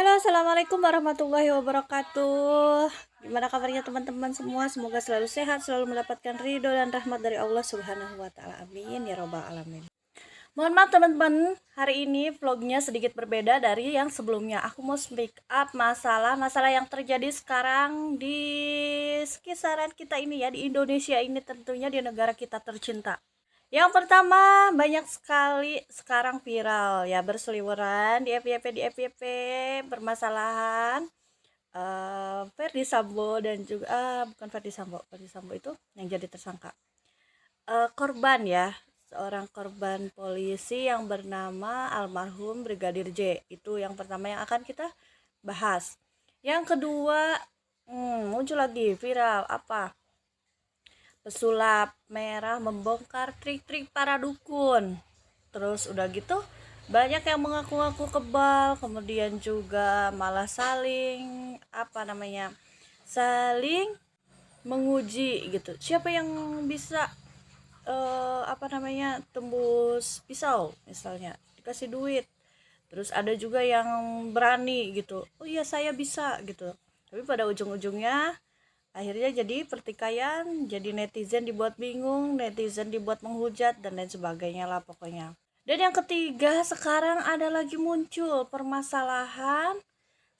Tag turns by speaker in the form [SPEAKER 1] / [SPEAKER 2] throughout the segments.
[SPEAKER 1] Halo, assalamualaikum warahmatullahi wabarakatuh. Gimana kabarnya teman-teman semua? Semoga selalu sehat, selalu mendapatkan ridho dan rahmat dari Allah Subhanahu wa Ta'ala. Amin ya Robbal 'Alamin. Mohon maaf teman-teman, hari ini vlognya sedikit berbeda dari yang sebelumnya. Aku mau speak up masalah yang terjadi sekarang di sekitaran kita ini ya, di Indonesia ini, tentunya di negara kita tercinta. Yang pertama, banyak sekali sekarang viral ya, berseliweran di FYP permasalahan Ferdy Sambo dan juga bukan Ferdy Sambo itu yang jadi tersangka. Korban ya, seorang korban polisi yang bernama almarhum Brigadir J. Itu yang pertama yang akan kita bahas. Yang kedua, muncul lagi viral apa? Pesulap merah membongkar trik-trik para dukun. Terus udah gitu banyak yang mengaku-ngaku kebal, kemudian juga malah saling menguji gitu. Siapa yang bisa tembus pisau misalnya, dikasih duit. Terus ada juga yang berani gitu, oh iya saya bisa gitu, tapi pada ujung-ujungnya akhirnya jadi pertikaian, jadi netizen dibuat bingung, netizen dibuat menghujat dan lain sebagainya lah pokoknya. Dan yang ketiga, sekarang ada lagi muncul permasalahan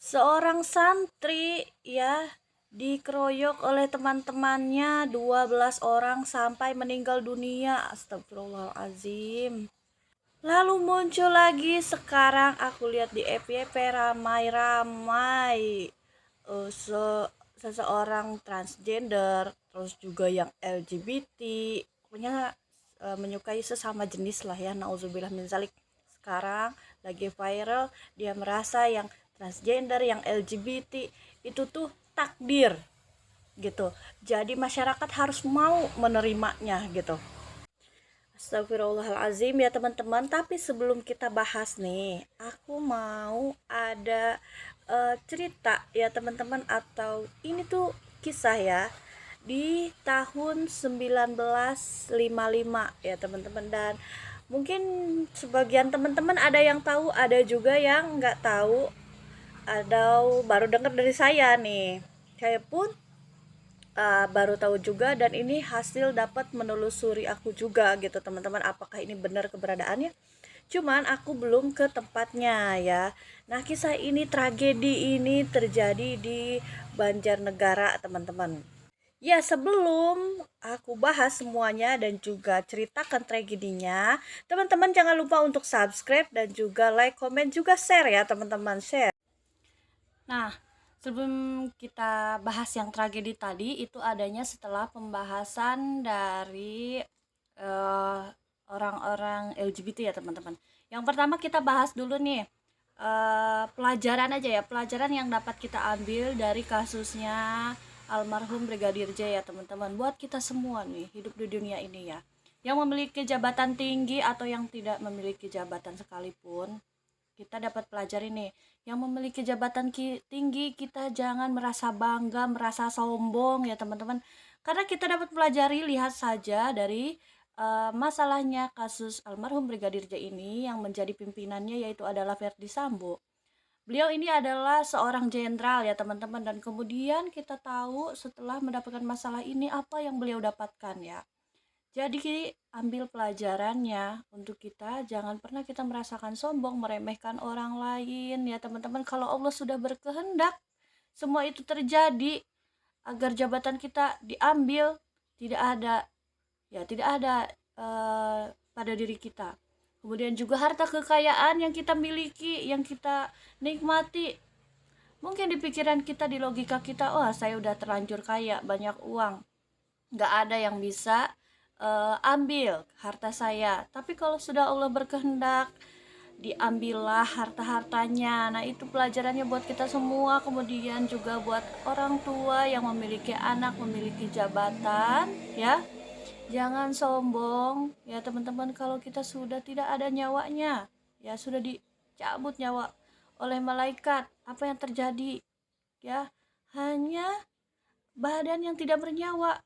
[SPEAKER 1] seorang santri ya dikeroyok oleh teman-temannya 12 orang sampai meninggal dunia. Astagfirullahalazim. Lalu muncul lagi sekarang aku lihat di FYP ramai-ramai seseorang transgender, terus juga yang LGBT, pokoknya menyukai sesama jenis lah ya, nauzubillah min zalik. Sekarang lagi viral, dia merasa yang transgender, yang LGBT itu tuh takdir gitu, jadi masyarakat harus mau menerimanya gitu. Astagfirullahalazim ya teman-teman. Tapi sebelum kita bahas nih, aku mau ada cerita ya teman-teman, atau ini tuh kisah ya di tahun 1955 ya teman-teman. Dan mungkin sebagian teman-teman ada yang tahu, ada juga yang nggak tahu, atau baru dengar dari saya nih. Saya pun baru tahu juga, dan ini hasil dapat menelusuri aku juga gitu teman-teman, apakah ini benar keberadaannya. Cuman aku belum ke tempatnya ya. Nah, kisah ini, tragedi ini terjadi di Banjarnegara teman-teman. Ya, sebelum aku bahas semuanya dan juga ceritakan tragedinya, teman-teman jangan lupa untuk subscribe dan juga like, komen, juga share ya teman-teman, share. Nah, sebelum kita bahas yang tragedi tadi, itu adanya setelah pembahasan dari eh, orang-orang LGBT ya teman-teman. Yang pertama kita bahas dulu nih, pelajaran aja ya, pelajaran yang dapat kita ambil dari kasusnya almarhum Brigadir J ya teman-teman. Buat kita semua nih, hidup di dunia ini ya, yang memiliki jabatan tinggi atau yang tidak memiliki jabatan sekalipun, kita dapat pelajari nih, yang memiliki jabatan tinggi, kita jangan merasa bangga, merasa sombong ya teman-teman. Karena kita dapat pelajari, lihat saja dari masalahnya kasus almarhum Brigadir J ini, yang menjadi pimpinannya yaitu adalah Ferdy Sambo. Beliau ini adalah seorang jenderal ya teman-teman, dan kemudian kita tahu setelah mendapatkan masalah ini apa yang beliau dapatkan ya. Jadi ambil pelajarannya untuk kita, jangan pernah kita merasakan sombong, meremehkan orang lain ya teman-teman. Kalau Allah sudah berkehendak semua itu terjadi agar jabatan kita diambil, tidak ada pada diri kita. Kemudian juga harta kekayaan yang kita miliki, yang kita nikmati, mungkin di pikiran kita, di logika kita, wah saya udah terlanjur kaya, banyak uang, nggak ada yang bisa ambil harta saya. Tapi kalau sudah Allah berkehendak, diambillah harta-hartanya. Nah, itu pelajarannya buat kita semua, kemudian juga buat orang tua yang memiliki anak, memiliki jabatan ya. Jangan sombong ya teman-teman, kalau kita sudah tidak ada nyawanya, ya sudah dicabut nyawa oleh malaikat, apa yang terjadi ya? Hanya badan yang tidak bernyawa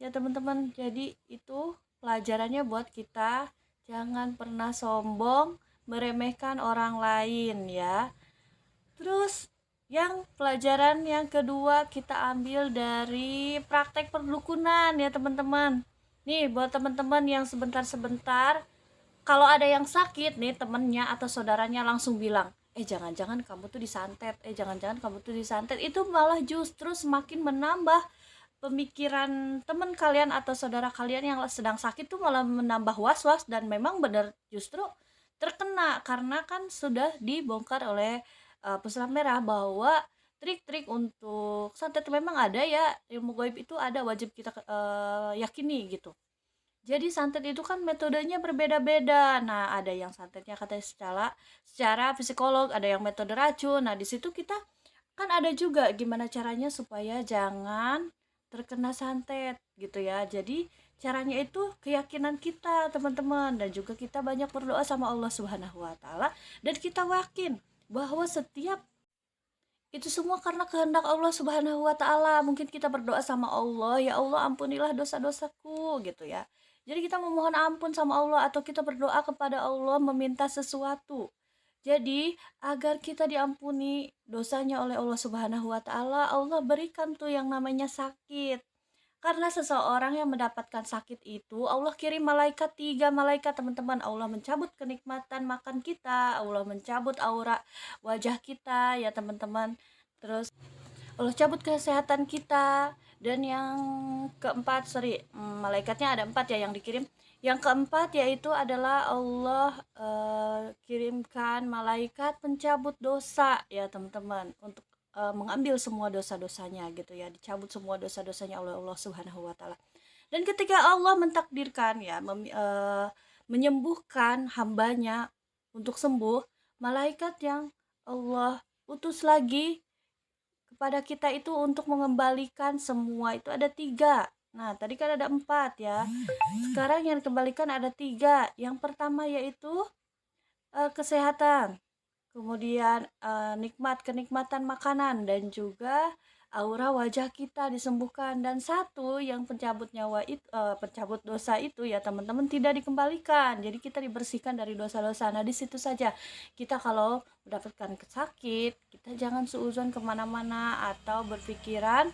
[SPEAKER 1] ya teman-teman. Jadi itu pelajarannya buat kita, jangan pernah sombong, meremehkan orang lain ya. Terus yang pelajaran yang kedua kita ambil dari praktek perdukunan ya teman-teman. Nih buat teman-teman yang sebentar-sebentar kalau ada yang sakit nih temennya atau saudaranya langsung bilang, jangan-jangan kamu tuh disantet, jangan-jangan kamu tuh disantet, itu malah justru semakin menambah pemikiran teman kalian atau saudara kalian yang sedang sakit tuh malah menambah was-was dan memang benar justru terkena karena kan sudah dibongkar oleh pesulap merah bahwa trik-trik untuk santet memang ada ya, ilmu gaib itu ada, wajib kita yakini gitu. Jadi santet itu kan metodenya berbeda-beda. Nah, ada yang santetnya katanya secara psikolog, ada yang metode racun. Nah, di situ kita kan ada juga gimana caranya supaya jangan terkena santet gitu ya. Jadi caranya itu keyakinan kita, teman-teman, dan juga kita banyak berdoa sama Allah Subhanahu wa taala dan kita yakin bahwa setiap itu semua karena kehendak Allah Subhanahu wa taala. Mungkin kita berdoa sama Allah, ya Allah ampunilah dosa-dosaku gitu ya. Jadi kita memohon ampun sama Allah atau kita berdoa kepada Allah meminta sesuatu. Jadi agar kita diampuni dosanya oleh Allah Subhanahu wa taala, Allah berikan tuh yang namanya sakit. Karena seseorang yang mendapatkan sakit itu, Allah kirim malaikat, 3 malaikat teman-teman. Allah mencabut kenikmatan makan kita, Allah mencabut aura wajah kita ya teman-teman. Terus Allah cabut kesehatan kita. Dan yang keempat, malaikatnya ada 4 ya yang dikirim. Yang keempat yaitu adalah Allah kirimkan malaikat pencabut dosa ya teman-teman, untuk mengambil semua dosa-dosanya gitu ya, dicabut semua dosa-dosanya oleh Allah Subhanahu wa taala. Dan ketika Allah mentakdirkan ya menyembuhkan hambanya untuk sembuh, malaikat yang Allah utus lagi kepada kita itu untuk mengembalikan semua itu ada 3. Nah tadi kan ada 4 ya, sekarang yang dikembalikan ada 3. Yang pertama yaitu kesehatan, kemudian kenikmatan makanan, dan juga aura wajah kita disembuhkan. Dan satu yang pencabut nyawa itu, pencabut dosa itu ya teman-teman, tidak dikembalikan. Jadi kita dibersihkan dari dosa-dosa. Nah di situ saja kita kalau mendapatkan sakit, kita jangan suuzon kemana-mana atau berpikiran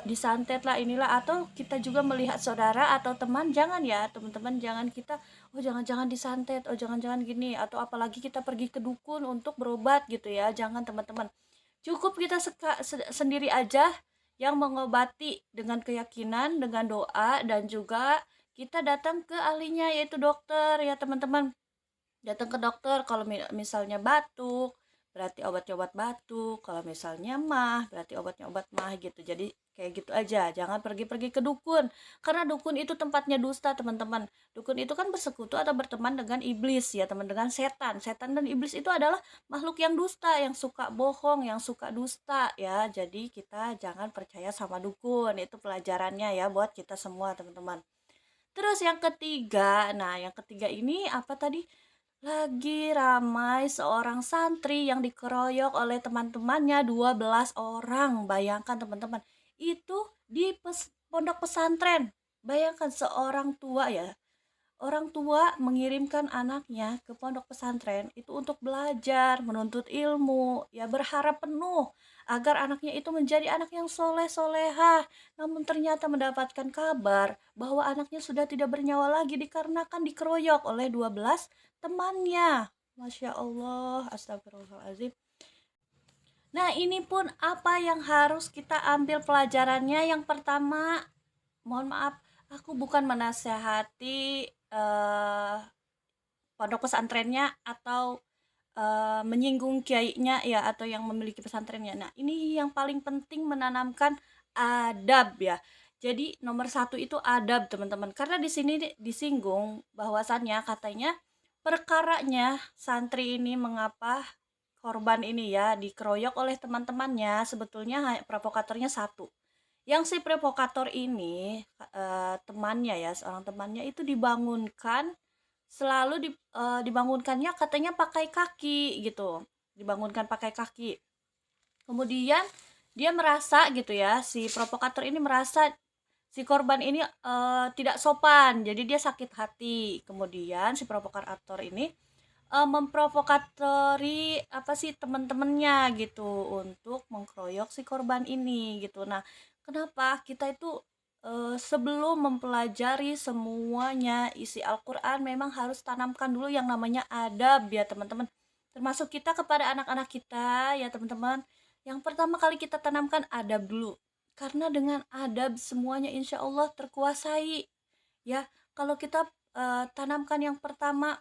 [SPEAKER 1] disantet lah inilah, atau kita juga melihat saudara atau teman, jangan ya teman-teman, jangan kita jangan-jangan disantet, jangan-jangan gini, atau apalagi kita pergi ke dukun untuk berobat gitu ya, jangan teman-teman. Cukup kita sendiri aja yang mengobati dengan keyakinan, dengan doa, dan juga kita datang ke ahlinya yaitu dokter ya teman-teman. Datang ke dokter kalau misalnya batuk berarti obatnya obat batuk, kalau misalnya mah berarti obatnya obat mah gitu. Jadi kayak gitu aja, jangan pergi-pergi ke dukun karena dukun itu tempatnya dusta teman-teman. Dukun itu kan bersekutu atau berteman dengan iblis ya teman, dengan setan. Setan dan iblis itu adalah makhluk yang dusta, yang suka bohong, yang suka dusta ya. Jadi kita jangan percaya sama dukun, itu pelajarannya ya buat kita semua teman-teman. Terus yang ketiga, nah yang ketiga ini apa tadi? Lagi ramai seorang santri yang dikeroyok oleh teman-temannya 12 orang. Bayangkan teman-teman, itu di pondok pesantren. Bayangkan seorang tua ya, orang tua mengirimkan anaknya ke pondok pesantren itu untuk belajar, menuntut ilmu, ya berharap penuh agar anaknya itu menjadi anak yang soleh solehah. Namun ternyata mendapatkan kabar bahwa anaknya sudah tidak bernyawa lagi dikarenakan dikeroyok oleh 12 temannya. Masya Allah, astagfirullahaladzim. Nah ini pun apa yang harus kita ambil pelajarannya. Yang pertama, mohon maaf, aku bukan menasehati pondok pesantrennya atau menyinggung kiainya ya, atau yang memiliki pesantrennya. Nah ini yang paling penting, menanamkan adab ya. Jadi nomor 1 itu adab teman-teman, karena di sini disinggung bahwasannya katanya perkaranya santri ini mengapa korban ini ya dikeroyok oleh teman-temannya, sebetulnya provokatornya 1. Yang si provokator ini temannya ya, seorang temannya itu dibangunkan, selalu dibangunkannya katanya pakai kaki gitu, dibangunkan pakai kaki. Kemudian dia merasa gitu ya, si provokator ini merasa si korban ini tidak sopan, jadi dia sakit hati. Kemudian si provokator ini memprovokatori apa sih teman-temannya gitu untuk mengkeroyok si korban ini gitu. Nah, kenapa kita itu sebelum mempelajari semuanya isi Al-Quran memang harus tanamkan dulu yang namanya adab ya teman-teman. Termasuk kita kepada anak-anak kita ya teman-teman. Yang pertama kali kita tanamkan adab dulu. Karena dengan adab semuanya insya Allah terkuasai ya. Kalau kita tanamkan yang pertama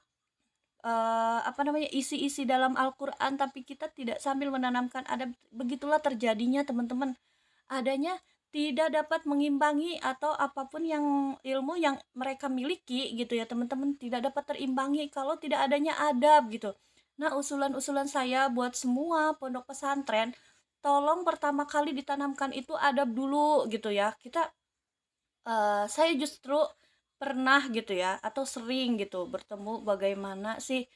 [SPEAKER 1] apa namanya isi-isi dalam Al-Quran tapi kita tidak sambil menanamkan adab, begitulah terjadinya teman-teman, adanya tidak dapat mengimbangi atau apapun yang ilmu yang mereka miliki gitu ya teman-teman, tidak dapat terimbangi kalau tidak adanya adab gitu. Nah, usulan-usulan saya buat semua pondok pesantren, tolong pertama kali ditanamkan itu adab dulu gitu ya. Saya justru pernah gitu ya atau sering gitu bertemu bagaimana sih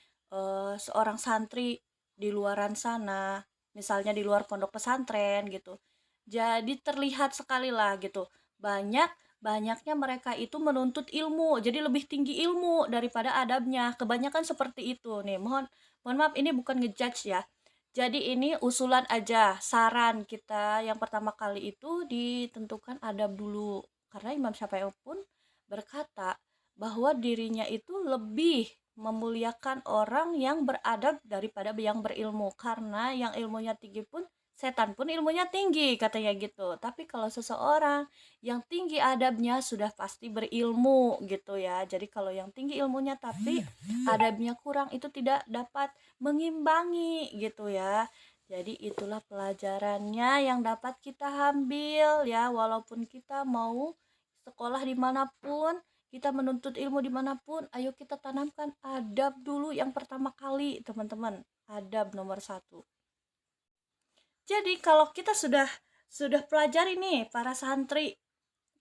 [SPEAKER 1] seorang santri di luaran sana, misalnya di luar pondok pesantren gitu. Jadi terlihat sekali lah gitu. Banyaknya mereka itu menuntut ilmu, jadi lebih tinggi ilmu daripada adabnya. Kebanyakan seperti itu nih. Mohon maaf ini bukan ngejudge ya. Jadi ini usulan aja, saran kita yang pertama kali itu ditentukan adab dulu. Karena Imam Syafi'i pun berkata bahwa dirinya itu lebih memuliakan orang yang beradab daripada yang berilmu, karena yang ilmunya tinggi pun setan pun ilmunya tinggi katanya gitu. Tapi kalau seseorang yang tinggi adabnya sudah pasti berilmu gitu ya. Jadi kalau yang tinggi ilmunya tapi adabnya kurang itu tidak dapat mengimbangi gitu ya. Jadi itulah pelajarannya yang dapat kita ambil ya, walaupun kita mau sekolah dimanapun, kita menuntut ilmu dimanapun, ayo kita tanamkan adab dulu yang pertama kali teman-teman, adab nomor satu. Jadi kalau kita sudah pelajari nih para santri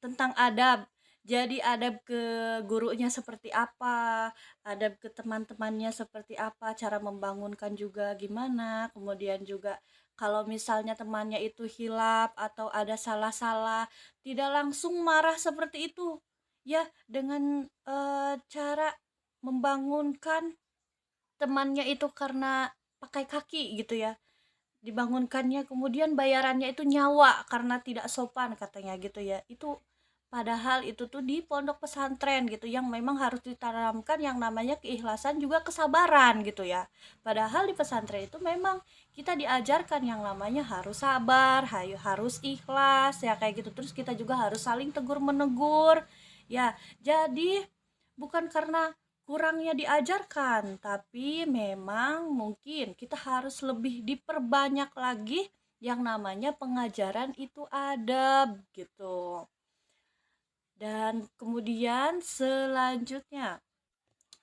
[SPEAKER 1] tentang adab, jadi adab ke gurunya seperti apa, adab ke teman-temannya seperti apa, cara membangunkan juga gimana, kemudian juga kalau misalnya temannya itu hilaf atau ada salah-salah, tidak langsung marah seperti itu ya, dengan cara membangunkan temannya itu karena pakai kaki gitu ya, dibangunkannya kemudian bayarannya itu nyawa karena tidak sopan katanya gitu ya. Itu padahal itu tuh di pondok pesantren gitu yang memang harus ditanamkan yang namanya keikhlasan juga kesabaran gitu ya. Padahal di pesantren itu memang kita diajarkan yang namanya harus sabar, harus ikhlas ya kayak gitu. Terus kita juga harus saling tegur menegur ya. Jadi bukan karena kurangnya diajarkan, tapi memang mungkin kita harus lebih diperbanyak lagi yang namanya pengajaran itu adab gitu. Dan kemudian selanjutnya,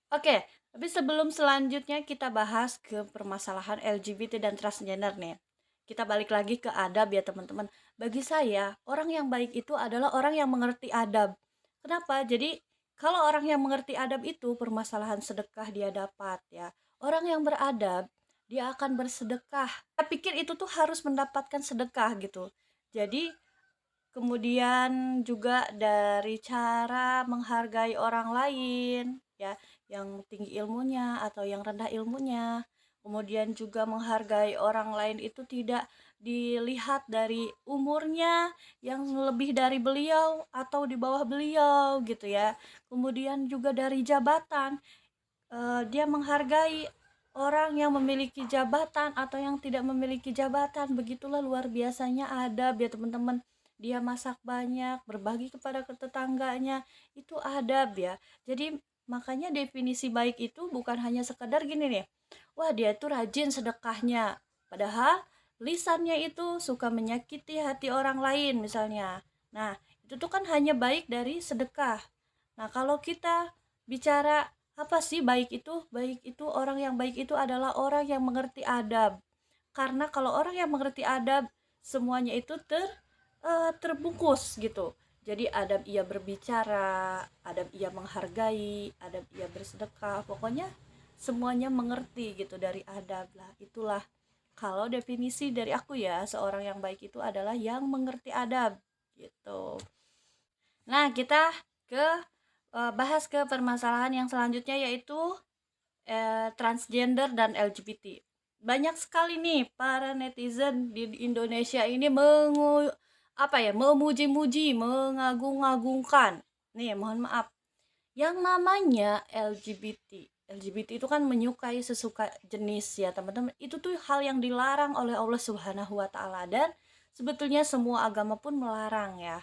[SPEAKER 1] oke, tapi sebelum selanjutnya kita bahas ke permasalahan LGBT dan transgender nih. Kita balik lagi ke adab ya teman-teman. Bagi saya, orang yang baik itu adalah orang yang mengerti adab. Kenapa? Jadi kalau orang yang mengerti adab itu permasalahan sedekah dia dapat ya. Orang yang beradab dia akan bersedekah. Saya pikir itu tuh harus mendapatkan sedekah gitu. Jadi kemudian juga dari cara menghargai orang lain ya, yang tinggi ilmunya atau yang rendah ilmunya. Kemudian juga menghargai orang lain itu tidak dilihat dari umurnya yang lebih dari beliau atau di bawah beliau gitu ya. Kemudian juga dari jabatan, dia menghargai orang yang memiliki jabatan atau yang tidak memiliki jabatan. Begitulah luar biasanya adab ya teman-teman. Dia masak banyak, berbagi kepada tetangganya, itu adab ya. Jadi makanya definisi baik itu bukan hanya sekedar gini nih, wah dia itu rajin sedekahnya, padahal lisannya itu suka menyakiti hati orang lain misalnya. Nah itu tuh kan hanya baik dari sedekah. Nah kalau kita bicara apa sih baik itu? Baik itu, orang yang baik itu adalah orang yang mengerti adab. Karena kalau orang yang mengerti adab, semuanya itu terbungkus gitu. Jadi adab ia berbicara, adab ia menghargai, adab ia bersedekah. Pokoknya semuanya mengerti gitu dari adab lah. Itulah kalau definisi dari aku ya, seorang yang baik itu adalah yang mengerti adab gitu. Nah, kita ke bahas ke permasalahan yang selanjutnya yaitu transgender dan LGBT. Banyak sekali nih para netizen di Indonesia ini memuji-muji, mengagung-agungkan. Nih, mohon maaf, yang namanya LGBT. LGBT itu kan menyukai sesuka jenis ya, teman-teman. Itu tuh hal yang dilarang oleh Allah Subhanahu wa taala, dan sebetulnya semua agama pun melarang ya.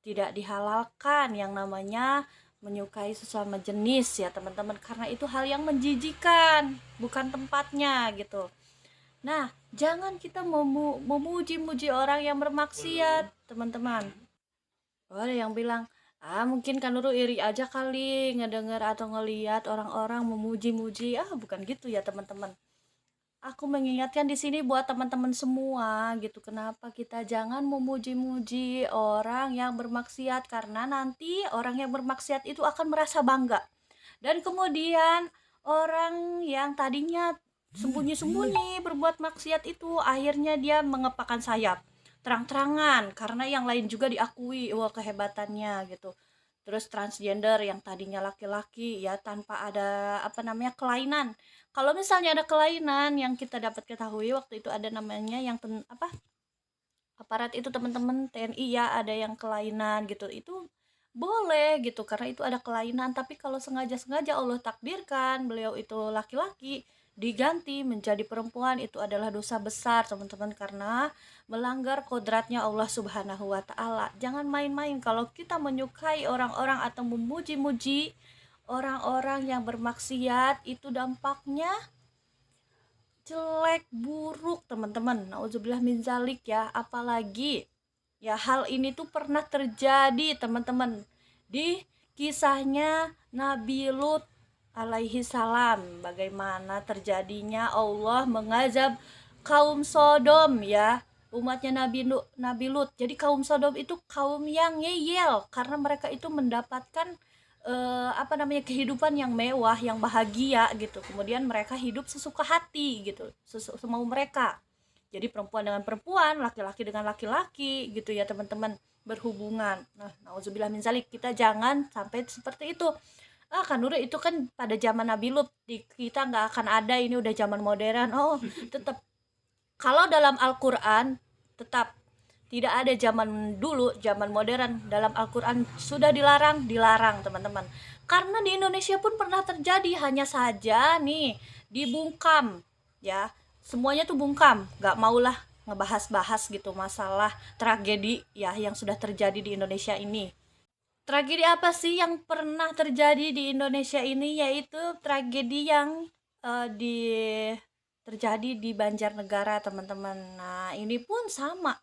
[SPEAKER 1] Tidak dihalalkan yang namanya menyukai sesama jenis ya, teman-teman, karena itu hal yang menjijikan, bukan tempatnya gitu. Nah, jangan kita memuji-muji orang yang bermaksiat, teman-teman. Oh, ada yang bilang, mungkin kan Nurul iri aja kali ngedenger atau ngeliat orang-orang memuji-muji. Bukan gitu ya, teman-teman. Aku mengingatkan di sini buat teman-teman semua gitu. Kenapa kita jangan memuji-muji orang yang bermaksiat, karena nanti orang yang bermaksiat itu akan merasa bangga. Dan kemudian orang yang tadinya sembunyi-sembunyi berbuat maksiat itu akhirnya dia mengepakkan sayap terang-terangan karena yang lain juga diakui wah kehebatannya gitu. Terus transgender yang tadinya laki-laki ya tanpa ada kelainan. Kalau misalnya ada kelainan yang kita dapat ketahui waktu itu ada namanya yang aparat itu, teman-teman, TNI ya, ada yang kelainan gitu. Itu boleh gitu karena itu ada kelainan, tapi kalau sengaja-sengaja Allah takdirkan beliau itu laki-laki diganti menjadi perempuan, itu adalah dosa besar, teman-teman, karena melanggar kodratnya Allah Subhanahu wa taala. Jangan main-main kalau kita menyukai orang-orang atau memuji-muji orang-orang yang bermaksiat, itu dampaknya jelek, buruk, teman-teman. Nauzubillah min zalik ya. Apalagi ya hal ini tuh pernah terjadi, teman-teman, di kisahnya Nabi Lut alaihi salam. Bagaimana terjadinya Allah mengazab kaum Sodom ya, umatnya Nabi Lut. Jadi kaum Sodom itu kaum yang ngeyel karena mereka itu mendapatkan kehidupan yang mewah, yang bahagia gitu. Kemudian mereka hidup sesuka hati gitu, semau mereka. Jadi perempuan dengan perempuan, laki-laki dengan laki-laki gitu ya, teman-teman, berhubungan. Nah, nauzubillah min zalik, kita jangan sampai seperti itu. Kan udah itu kan pada zaman Nabi Lut, di kita nggak akan ada, ini udah zaman modern. Tetap kalau dalam Al-Qur'an tetap tidak ada zaman dulu, zaman modern. Dalam Al-Quran sudah dilarang, teman-teman. Karena di Indonesia pun pernah terjadi, hanya saja nih dibungkam ya. Semuanya tuh bungkam, gak maulah ngebahas-bahas gitu masalah tragedi ya yang sudah terjadi di Indonesia ini. Tragedi apa sih yang pernah terjadi di Indonesia ini? Yaitu tragedi yang terjadi di Banjarnegara, teman-teman. Nah, ini pun sama,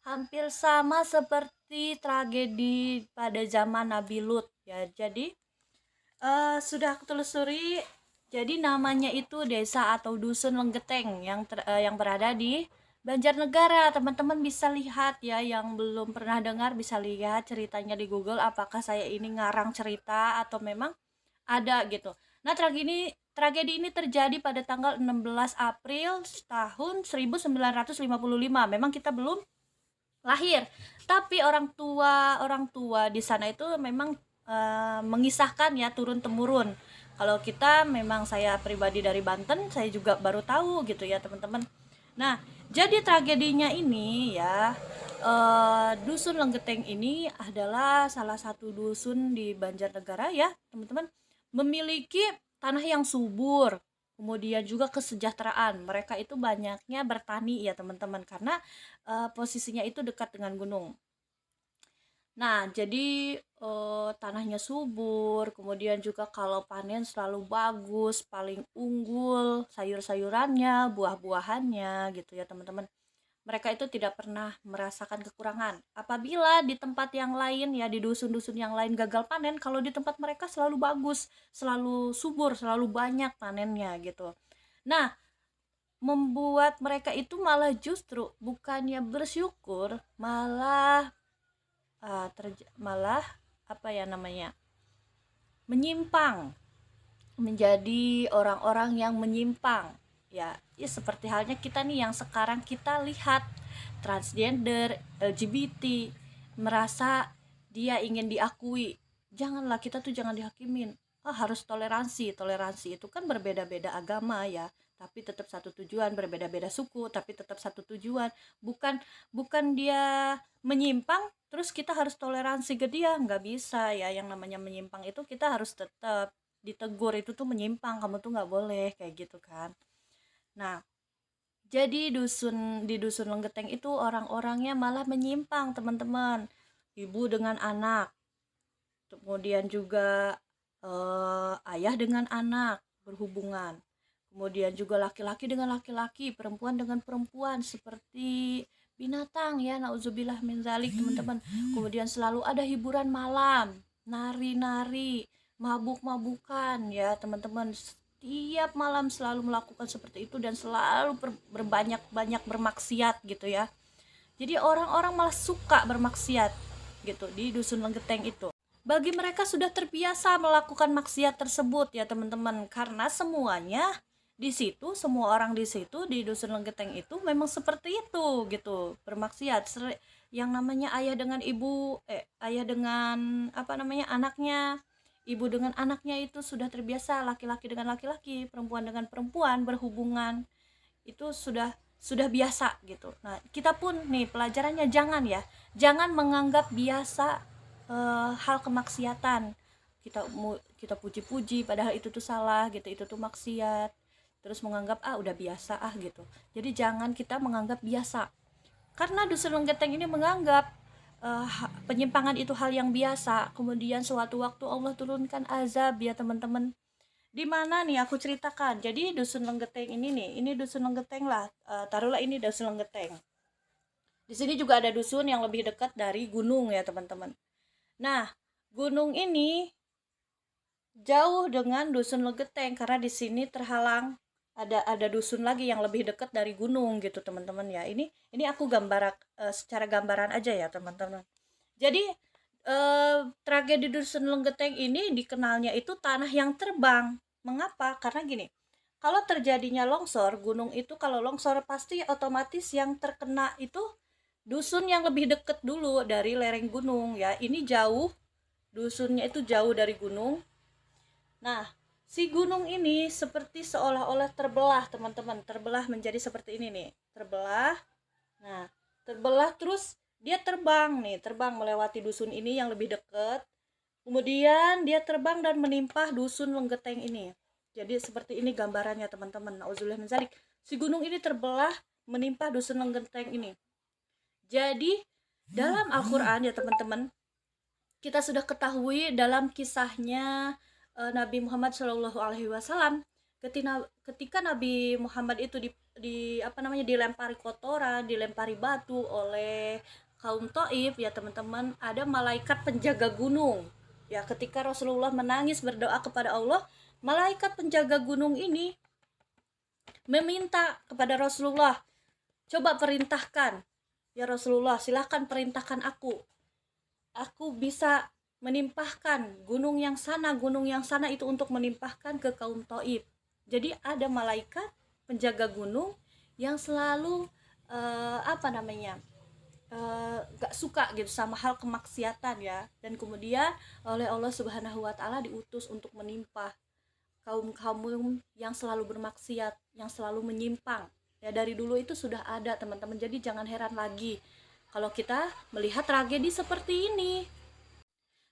[SPEAKER 1] hampir sama seperti tragedi pada zaman Nabi Lut ya. Jadi sudah aku telusuri, jadi namanya itu desa atau dusun Lenggeteng yang berada di Banjarnegara. Teman-teman bisa lihat ya, yang belum pernah dengar bisa lihat ceritanya di Google, apakah saya ini ngarang cerita atau memang ada gitu. Nah, tragedi ini terjadi pada tanggal 16 April tahun 1955. Memang kita belum lahir, tapi orang tua di sana itu memang mengisahkan ya turun temurun. Kalau kita memang, saya pribadi dari Banten, saya juga baru tahu gitu ya, teman-teman. Nah, jadi tragedinya ini ya, dusun Lenggeteng ini adalah salah satu dusun di Banjarnegara ya, teman-teman, memiliki tanah yang subur, kemudian juga kesejahteraan. Mereka itu banyaknya bertani ya, teman-teman, karena posisinya itu dekat dengan gunung. Nah, jadi tanahnya subur, kemudian juga kalau panen selalu bagus, paling unggul sayur-sayurannya, buah-buahannya gitu ya, teman-teman. Mereka itu tidak pernah merasakan kekurangan. Apabila di tempat yang lain ya, di dusun-dusun yang lain gagal panen, kalau di tempat mereka selalu bagus, selalu subur, selalu banyak panennya gitu. Nah, membuat mereka itu malah justru bukannya bersyukur, malah malah menyimpang, menjadi orang-orang yang menyimpang ya. Seperti halnya kita nih yang sekarang kita lihat transgender, LGBT, merasa dia ingin diakui. Janganlah, kita tuh jangan dihakimin. harus toleransi. Toleransi itu kan berbeda-beda agama ya, tapi tetap satu tujuan, berbeda-beda suku tapi tetap satu tujuan. Bukan bukan dia menyimpang terus kita harus toleransi ke dia, nggak bisa ya. Yang namanya menyimpang itu kita harus tetap ditegur, itu tuh menyimpang, kamu tuh nggak boleh kayak gitu kan. Nah, jadi di dusun Lenggeteng itu orang-orangnya malah menyimpang, teman-teman. Ibu dengan anak, kemudian juga ayah dengan anak berhubungan, kemudian juga laki-laki dengan laki-laki, perempuan dengan perempuan, seperti binatang ya, nauzubillah min zalik, teman-teman. Kemudian selalu ada hiburan malam, nari-nari, mabuk-mabukan ya teman-teman. Setiap malam selalu melakukan seperti itu dan selalu berbanyak-banyak bermaksiat gitu ya. Jadi orang-orang malah suka bermaksiat gitu di dusun Lenggeteng itu. Bagi mereka sudah terbiasa melakukan maksiat tersebut ya teman-teman, karena semuanya di situ, semua orang di situ di dusun Lenggeteng itu memang seperti itu gitu, bermaksiat. Yang namanya ayah dengan ibu, ayah dengan apa namanya anaknya, ibu dengan anaknya itu sudah terbiasa, laki-laki dengan laki-laki, perempuan dengan perempuan berhubungan, itu sudah biasa gitu. Nah, kita pun nih pelajarannya jangan menganggap biasa hal kemaksiatan. Kita puji-puji padahal itu tuh salah gitu, itu tuh maksiat. Terus menganggap udah biasa gitu. Jadi jangan kita menganggap biasa. Karena dusun Lenggeteng ini menganggap penyimpangan itu hal yang biasa. Kemudian suatu waktu Allah turunkan azab ya teman-teman. Di mana nih aku ceritakan. Jadi dusun Lenggeteng ini dusun Lenggeteng lah. Taruhlah ini dusun Lenggeteng. Di sini juga ada dusun yang lebih dekat dari gunung ya teman-teman. Nah, gunung ini jauh dengan dusun Lenggeteng karena di sini terhalang, ada dusun lagi yang lebih dekat dari gunung gitu teman-teman ya. Ini aku secara gambaran aja ya teman-teman. Jadi tragedi dusun Lenggeteng ini dikenalnya itu tanah yang terbang. Mengapa? Karena gini, kalau terjadinya longsor, gunung itu kalau longsor pasti otomatis yang terkena itu dusun yang lebih dekat dulu dari lereng gunung ya. Ini jauh, dusunnya itu jauh dari gunung. Nah, si gunung ini seperti seolah-olah terbelah teman-teman, terbelah menjadi seperti ini nih, terbelah. Nah, terbelah terus dia terbang melewati dusun ini yang lebih dekat. Kemudian dia terbang dan menimpa dusun Lenggeteng ini. Jadi seperti ini gambarannya teman-teman. Nauzubillah min dzalik. Si gunung ini terbelah menimpa dusun Lenggeteng ini. Jadi dalam Al-Qur'an ya teman-teman, kita sudah ketahui dalam kisahnya Nabi Muhammad Shallallahu Alaihi Wasallam, ketika Nabi Muhammad itu dilempari kotoran, dilempari batu oleh kaum Taif ya teman-teman, ada malaikat penjaga gunung ya. Ketika Rasulullah menangis berdoa kepada Allah, malaikat penjaga gunung ini meminta kepada Rasulullah, coba perintahkan ya Rasulullah, silahkan perintahkan aku bisa menimpahkan gunung yang sana itu untuk menimpahkan ke kaum Taif. Jadi ada malaikat penjaga gunung yang selalu gak suka gitu sama hal kemaksiatan ya, dan kemudian oleh Allah Subhanahu wa taala diutus untuk menimpa kaum yang selalu bermaksiat, yang selalu menyimpang ya. Dari dulu itu sudah ada teman-teman, jadi jangan heran lagi kalau kita melihat tragedi seperti ini.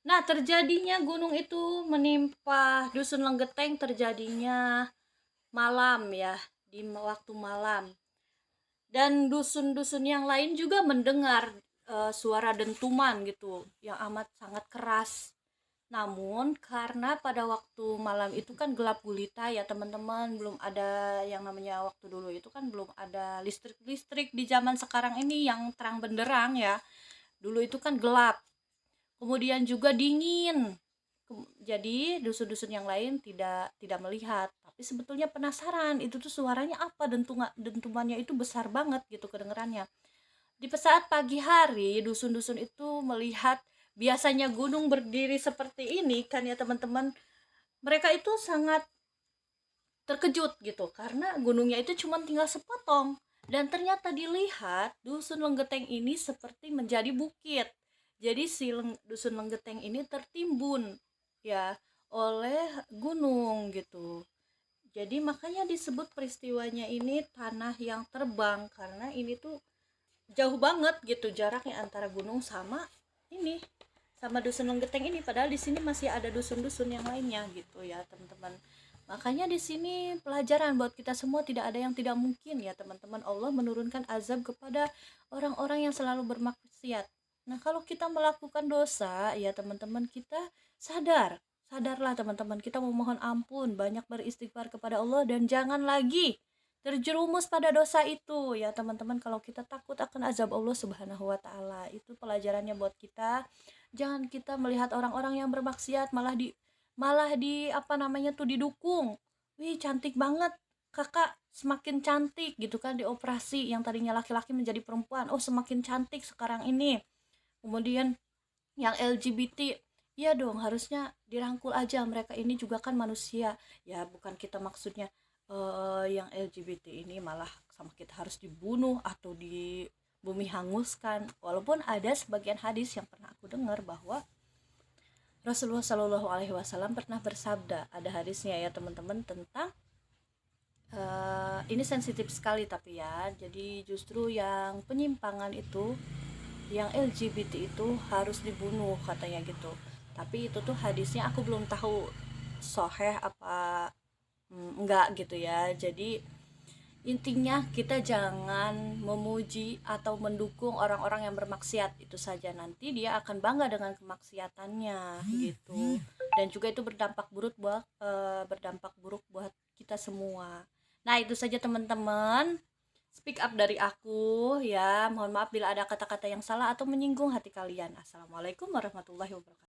[SPEAKER 1] Nah, terjadinya gunung itu menimpa dusun Lenggeteng terjadinya malam ya, di waktu malam. Dan dusun-dusun yang lain juga mendengar suara dentuman gitu yang amat sangat keras. Namun karena pada waktu malam itu kan gelap gulita ya teman-teman, belum ada yang namanya, waktu dulu itu kan belum ada listrik di zaman sekarang ini yang terang benderang ya. Dulu itu kan gelap, kemudian juga dingin. Jadi dusun-dusun yang lain tidak melihat, tapi sebetulnya penasaran itu tuh suaranya apa, dentumannya itu besar banget gitu kedengerannya. Di saat pagi hari dusun-dusun itu melihat biasanya gunung berdiri seperti ini kan ya teman-teman, mereka itu sangat terkejut gitu karena gunungnya itu cuma tinggal sepotong, dan ternyata dilihat dusun Lenggeteng ini seperti menjadi bukit. Jadi si dusun Lenggeteng ini tertimbun ya oleh gunung gitu. Jadi makanya disebut peristiwanya ini tanah yang terbang, karena ini tuh jauh banget gitu jaraknya antara gunung sama ini, sama dusun Lenggeteng ini, padahal di sini masih ada dusun-dusun yang lainnya gitu ya teman-teman. Makanya di sini pelajaran buat kita semua, tidak ada yang tidak mungkin ya teman-teman. Allah menurunkan azab kepada orang-orang yang selalu bermaksiat. Nah, kalau kita melakukan dosa ya teman-teman, kita sadarlah teman-teman, kita memohon ampun, banyak beristighfar kepada Allah, dan jangan lagi terjerumus pada dosa itu ya teman-teman. Kalau kita takut akan azab Allah Subhanahu wa taala, itu pelajarannya buat kita. Jangan kita melihat orang-orang yang bermaksiat malah di apa namanya tuh didukung. Wih, cantik banget kakak, semakin cantik gitu kan, dioperasi, yang tadinya laki-laki menjadi perempuan, oh semakin cantik sekarang ini. Kemudian yang LGBT, ya dong, harusnya dirangkul aja, mereka ini juga kan manusia ya. Bukan kita maksudnya yang LGBT ini malah sama kita harus dibunuh atau di bumi hanguskan. Walaupun ada sebagian hadis yang pernah aku dengar bahwa Rasulullah Shallallahu Alaihi Wasallam pernah bersabda, ada hadisnya ya teman-teman, tentang ini sensitif sekali tapi ya, jadi justru yang penyimpangan itu, yang LGBT itu harus dibunuh katanya gitu. Tapi itu tuh hadisnya aku belum tahu soheh apa enggak gitu ya. Jadi intinya kita jangan memuji atau mendukung orang-orang yang bermaksiat, itu saja, nanti dia akan bangga dengan kemaksiatannya gitu. Dan juga itu berdampak buruk buat kita semua. Nah, itu saja teman-teman, speak up dari aku ya. Mohon maaf bila ada kata-kata yang salah atau menyinggung hati kalian. Assalamualaikum warahmatullahi wabarakatuh.